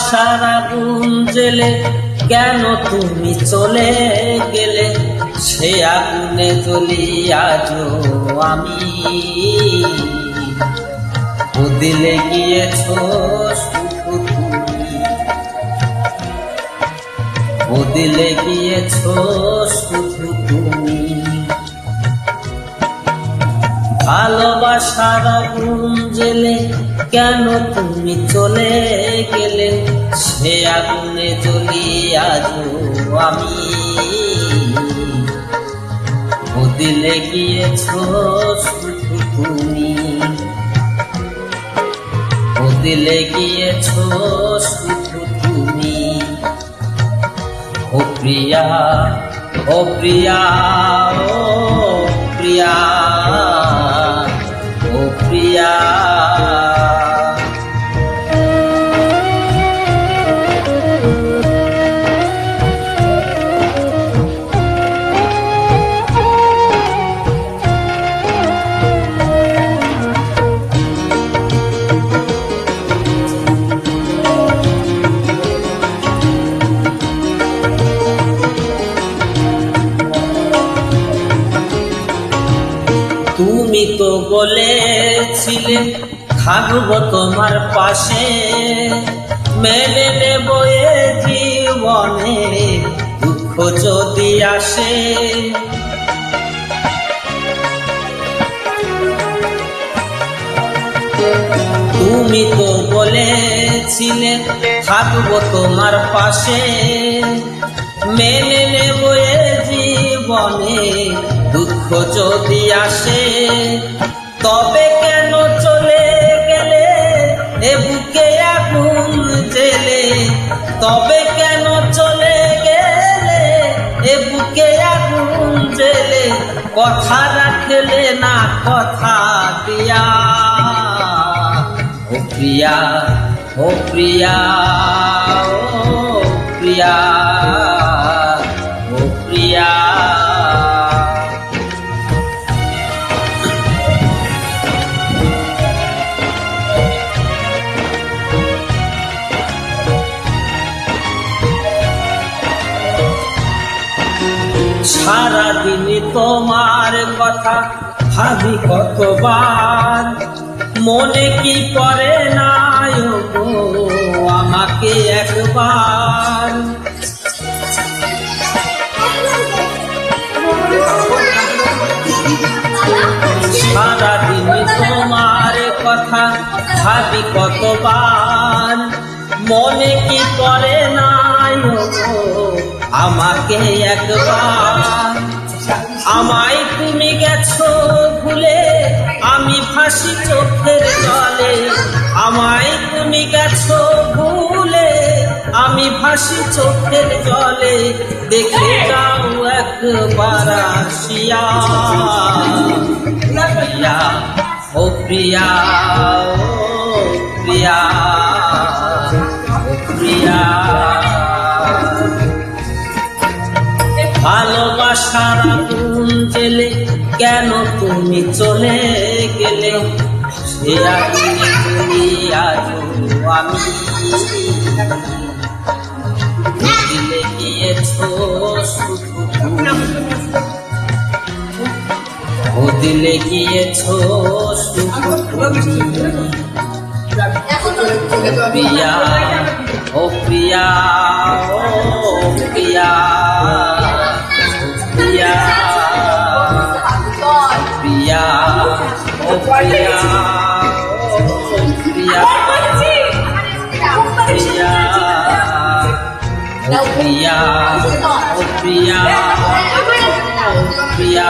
ভালোবাসার আগুন জেলে কেন তুমি চলে গেলে, সে আগুনে জ্বলি আজও আমি। বদলে গিয়েছো শুধু তুমি, বদলে গিয়েছো শুধু তুমি। ভালোবাসার আগুন জেলে কেন তুমি চলে গেলে, সে আগুনে জ্বলি আজও আমি। বদলে গিয়েছো শুধু তুমি, বদলে গিয়েছো শুধু তুমি। ও প্রিয়া, ও প্রিয়া, ও প্রিয়া, ও প্রিয়া। তুমি তো বলেছিলে থাকবো তোমার পাশে, মেনে নেব এ জীবনে দুঃখ যদি আসে। তুমি তো বলেছিলে থাকবো তোমার পাশে, মেনে নেব এ জীবনে দুঃখ যদি আসে। তবে কেন চলে গেলে এ বুকে আগুন জেলে, তবে কেন চলে গেলে এ বুকে আগুন জেলে। কথা রাখলে না কথা দিয়া, ও প্রিয়া, ও প্রিয়া, ও প্রিয়া, ও প্রিয়া। সারাদিন তোমার কথা ভাবি কতবার, মনে কি পড়ে না গো আমাকে একবার। সারাদিন তোমার কথা ভাবি কতবার, মনে কি পড়ে না গো আমাকে একবার। আমায় তুমি গেছো ভুলে আমি ভাসি চোখের জলে, আমায় তুমি গেছো ভুলে আমি ভাসি চোখের জলে। দেখে যাও একবার আসিয়া, প্রিয়া, ও প্রিয়া, ও প্রিয়া, ও প্রিয়া। ভালোবাসার আগুন জেলে কেন তুমি চলে গেলে, সে আগুনে জ্বলি আজও আমি। বদলে গিয়েছো শুধু তুমি, বদলে গিয়েছো শুধু তুমি। প্রিয়া, ও প্রিয়া, ও প্রিয়া, প্রিয়া, প্রিয়া, ও প্রিয়া, ও প্রিয়া, প্রিয়া, ও প্রিয়া, ও প্রিয়া, ও প্রিয়া।